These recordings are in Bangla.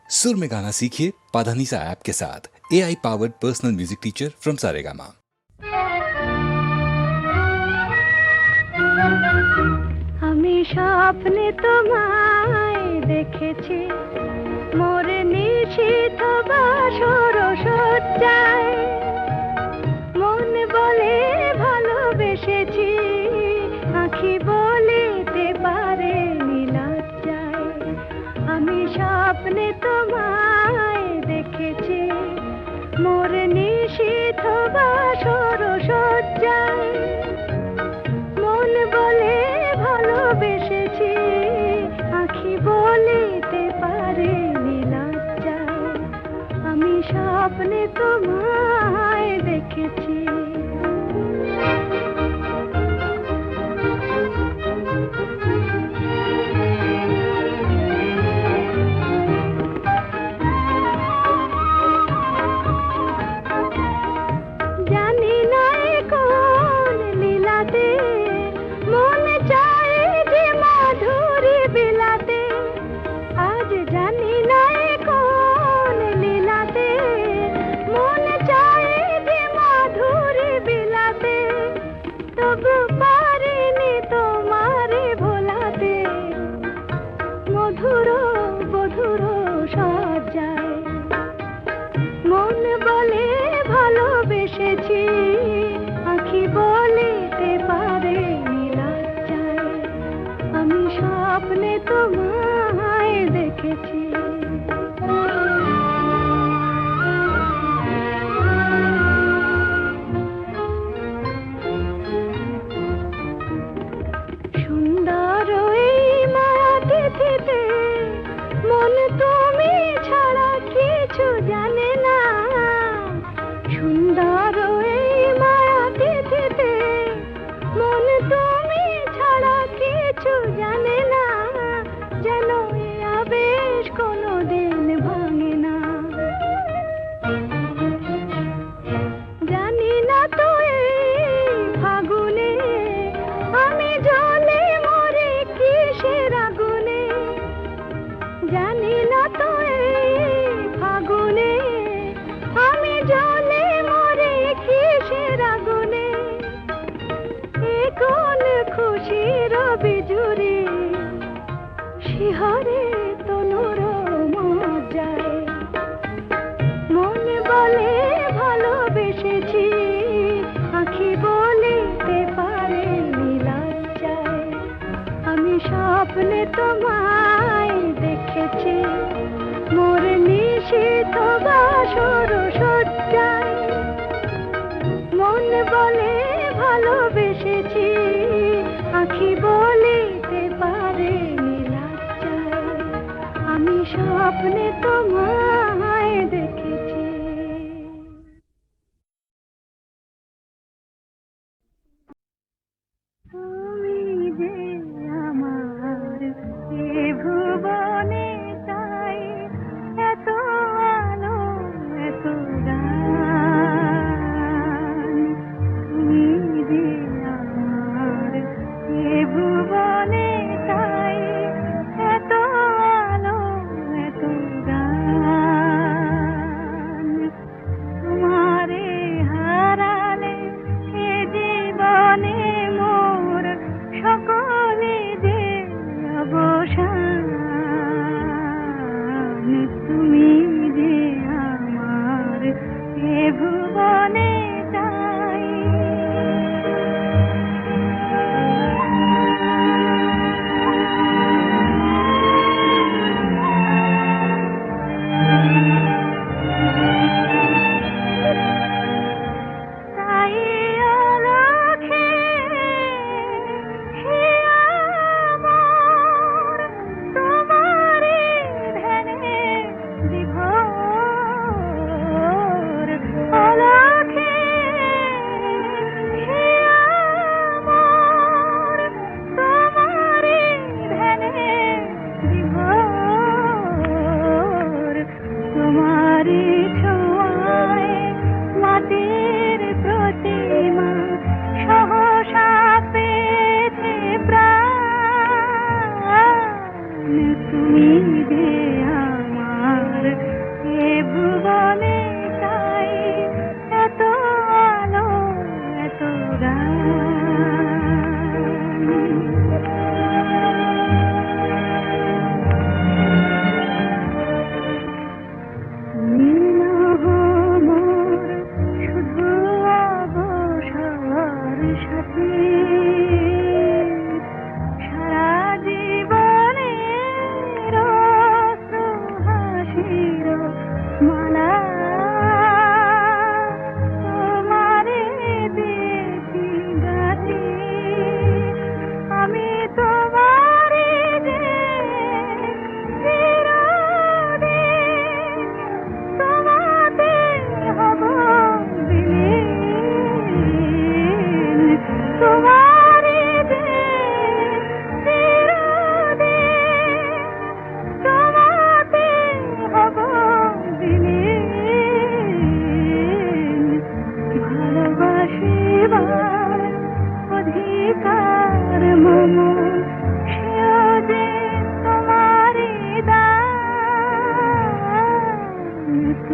सुर में गाना सीखिए पाधानीसा ऐप के साथ। AI powered personal music teacher from Saregama. আমি স্বপ্নে তোমায় দেখেছি মোর নিশীথ বাসর সজ্জায়, মন বলে ভালোবেসেছি, আঁখি বলিতে পারে নীলজ্জায়। আমি স্বপ্নে তোমায় দেখেছি মোর নিশীথ বাসর সজ্জায়, মন বলে ভালোবেসেছি, আঁখি বলিতে পারে নীলজ্জায়। আমি স্বপ্নে তোমায় দেখেছি। জানি না কোন লীলাতে মন চায় যে মাধুরী বিলাতে, আজ জানি না কোন লীলাতে মন চায় যে মাধুরী বিলাতে, তবু পারিনি তোমারে ভোলাতে, মধুর বধুর সজ্জায়, মন বলে ভালোবেসেছি, আঁখি বলিতে পারে নীলজ্জায়। আমি স্বপ্নে তোমায় দেখেছি। সুন্দর এই মায়া তিথিতে মন তুমি ছাড়া কিছু জানে না, সুন্দর এই মায়া তিথিতে মন তুমি ছাড়া কিছু জানে না, যেন এ আবেশ কোনোদিন ভাঙে না। জানি না তো এই ফাগুনে আমি জলে মরে কিসের আগুনে, জানি না তো এই ফাগুনে আমি জলে মরে কিসের আগুনে, এ কোন খুশির বিজুরি শিহরে তনুর মজ্জায়, মন বলে ভালোবেসেছি, আঁখি বলিতে পারে নীলজ্জায়। আমি স্বপ্নে তোমায় দেখেছি মোর নিশীথ বাসর সজ্জায়, মন বলে ভালোবেসেছি, আঁখি বলিতে পারে নীলজ্জায়। আমি স্বপ্নে তোমায় দেখেছি। তুমি যে আমার এ ভুবনে চাই, এত আলো এত গান, তুমি যে আমার এ ভুবনে চাই, এত আলো এত গান, তোমারে হারালে এ জীবনে মোর সকলে যে অবসান, তুমি যে আমার এ ভুবনে চাই। তাই অলক্ষে হে আমার তোমারে ধ্যানে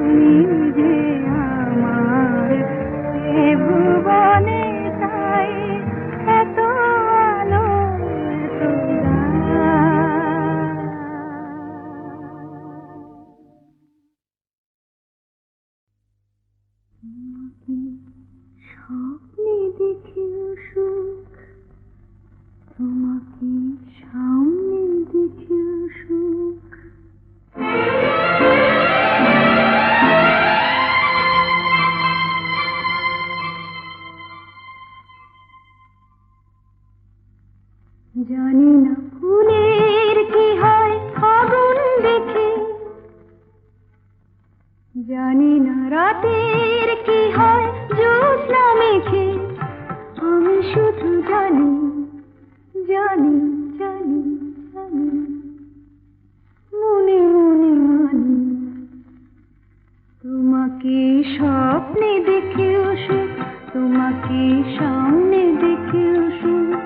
তুমি যে আমার এ ভুবনে তাই এত আলো এত স্বপ্নে দেখেও সুখ তোমাকে সামনে দেখেও সুখ জানি না ফুলের কি হয় আগুন দেখে জানি না রাতের কি হয় জ্যোৎস্না মেখে আমি শুধু জানি জানি জানি জানি মনে মনে মানি তোমাকে স্বপ্নে দেখেও সুখ তোমাকে সামনে দেখেও সুখ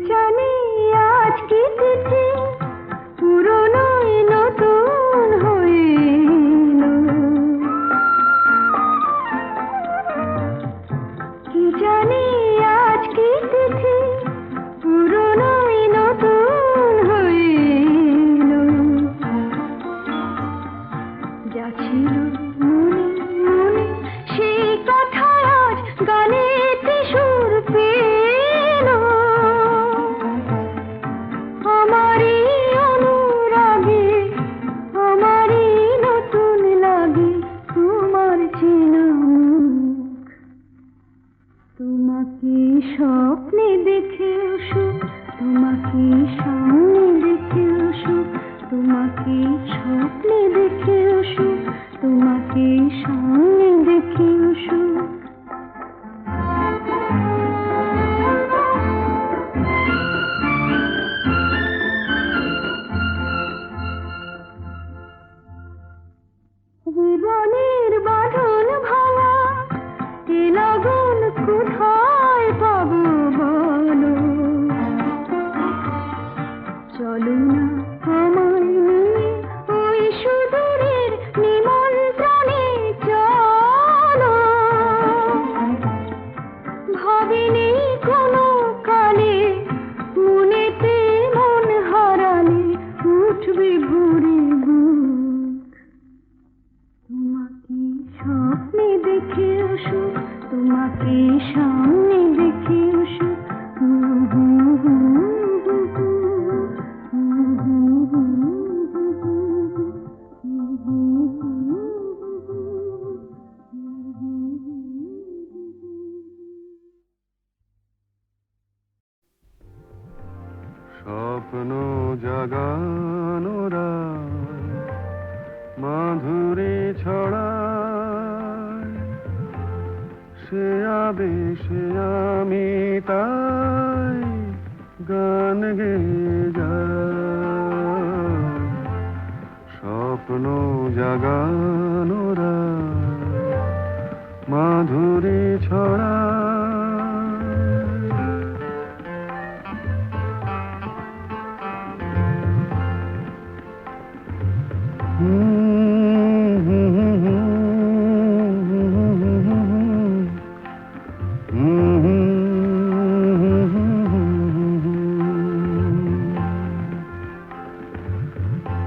জানি আজ কি তিথি পুরনো নতুন হয়ে এলো কি জানি আজ কি তিথি পুরনো নতুন হয়ে এলো যা ছিল মনে মনে সেই কথা আজ গানেতে সুর পেল আমারই অনুরাগে আমারই নতুন লাগে তোমার চেনা মুখ তোমাকে স্বপ্নে দেখেও সুখ তোমাকে সামনে দেখেও সুখ তোমাকে স্বপ্নে দেখেও সুখ তোমাকে সামনে দেখেও সুখ জীবনের বাঁধন ভাঙা এ লগন কোথায় পাবো বলো চলো না আমায় নিয়ে ওই সুদূরের নিমন্ত্রণে চলো ভাবিনি কোনো কালে মনেতে মন হারালে উঠবে ভরে বুক তোমাকে স্বপ্নে দেখেও সুখ তোমাকে সামনে দেখেও সুখ স্বপ্ন জাগানোরা মাধুরী ছড়ায় সে আবেশে আমি তাই গান গেয়ে যাই স্বপ্ন জাগানোরা মাধুরী ছড়ায়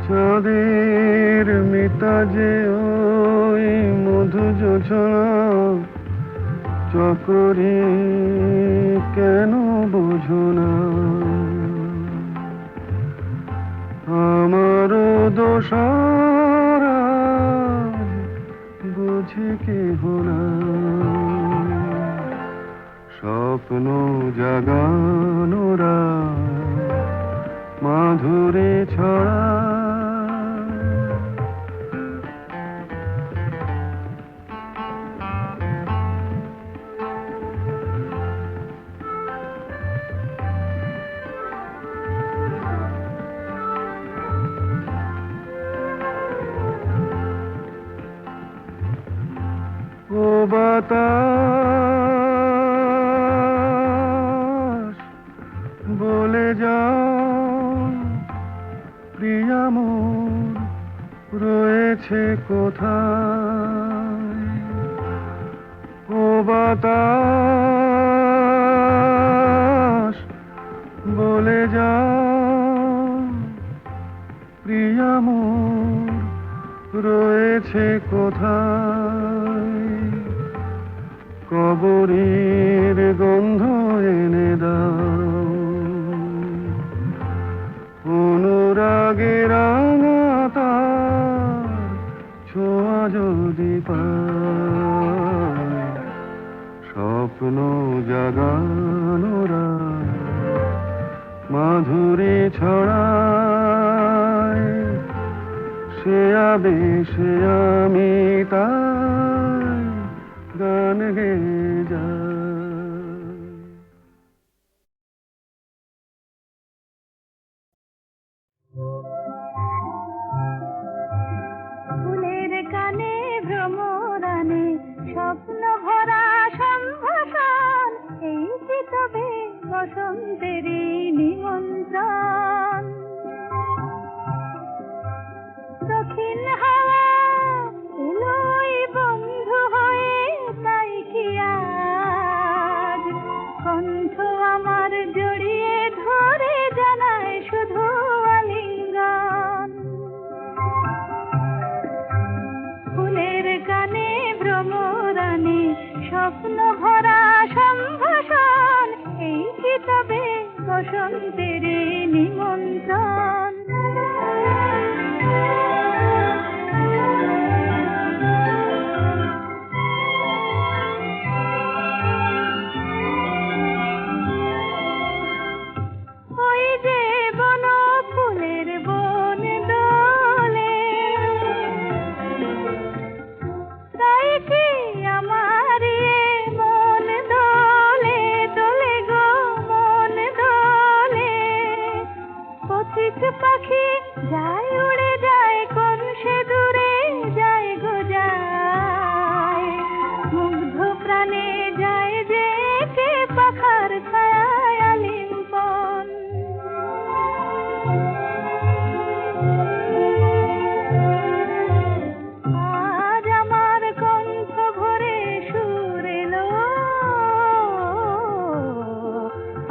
চাঁদের মিতাজে ওই মধু জোছনা চকরে কেন বোঝো না আমারও দোষারা বুঝে কেহ না স্বপ্ন জাগানোরা মাধুরী ছড়া বাতাস বলে যাও প্রিয়া মোর রয়েছে কোথায়। ও বাতাস বলে যাও প্রিয়া মোর রয়েছে কোথায়। কবরের গন্ধ এনে দাও অনুরাগে রাঙা তার ছোঁয়া যদি পায়। স্বপ্ন জাগানোরা মাধুরী ছড়ায় সে আবেশে আমি তাই গান গেয়ে যাই। ফুলের কানে ভ্রমরানে স্বপ্ন ভরা সম্ভাষণ, এই কি তবে বসন্তেরই নিমন্ত্রণ। দক্ষিণ হাওয়া এলোই বন্ধু হয়ে, তাই কি আজ কণ্ঠ আমার জড়িয়ে ধরে জানায় শুধু আলিঙ্গন। ফুলের গানে ভ্রমরানে স্বপ্ন ভরা সম্ভাষণ, এই কি তবে বসন্তের নিমন্ত্রণ। ওই যে বন ফুলের বন দোলে, তাই কি আমার মন দোলে দোলে গো মন দোলে। পথিক পাখি যায় উড়ে যায় কোন সে দূরে যায় গো যায়। মুগ্ধ প্রাণে যায় যে কে পাখার ছায়ায় আলিঙ্গন। আজ আমার কণ্ঠ ভরে সুর এলো,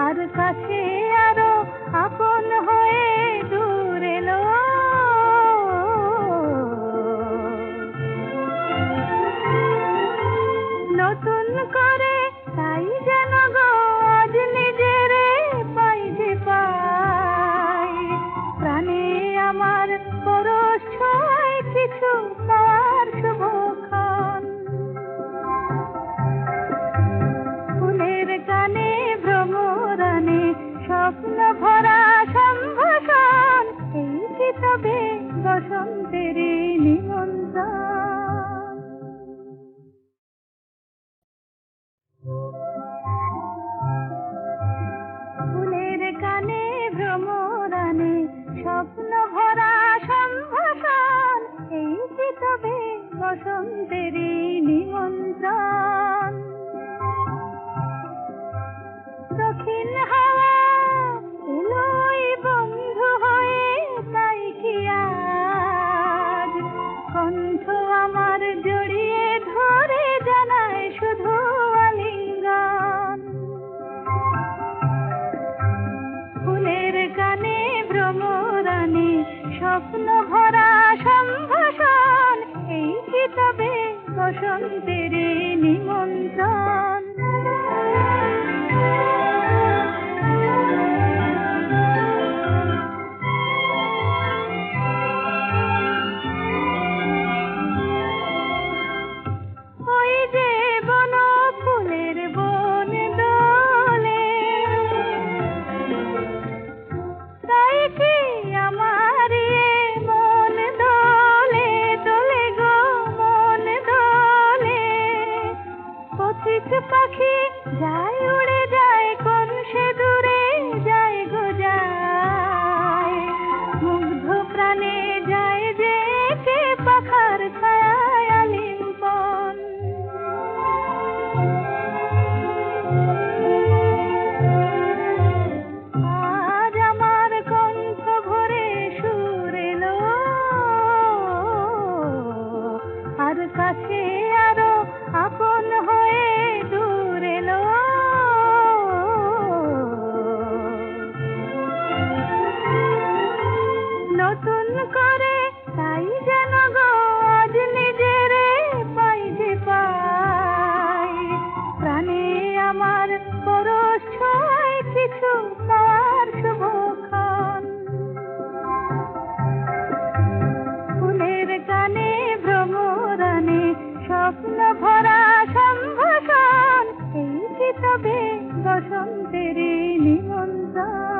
আর কাছে আরো আপন হয়ে দূর এলো। নতুন করে তাই যেন গো আজ নিজেরে পাই যে পাই। প্রাণে আমার পরশ ছোঁয়ায় কিছু পাওয়ার শুভক্ষণ। ফুলের গানে ভ্রমরানে স্বপ্ন ভরা সম্ভাষণ, এই কি তবে বসন্তের নিমন্ত্রণ। ফুলের গানে ভ্রমরানে স্বপ্ন ভরা সম্ভাষণ, এই কি তবে বসন্তের নিমন্ত্রণ। দক্ষিণ হাওয়া এলোই বন্ধু হয়ে, তাই কি আজ কণ্ঠ আমার জড়িয়ে ধরে জানায় শুধু আলিঙ্গন। ফুলের গানে ভ্রমরানে স্বপ্ন ভরা সম্ভাষণ, এই কি তবে বসন্তের নিমন্ত্রণ। ওই যে বন ফুলের বন দোলে, তাই কি আমার মন দোলে দোলে গো মন দোলে। পথিক স্বপ্ন ভরা সম্ভাষণ, এই কি তবে বসন্তের নিমন্ত্রণ?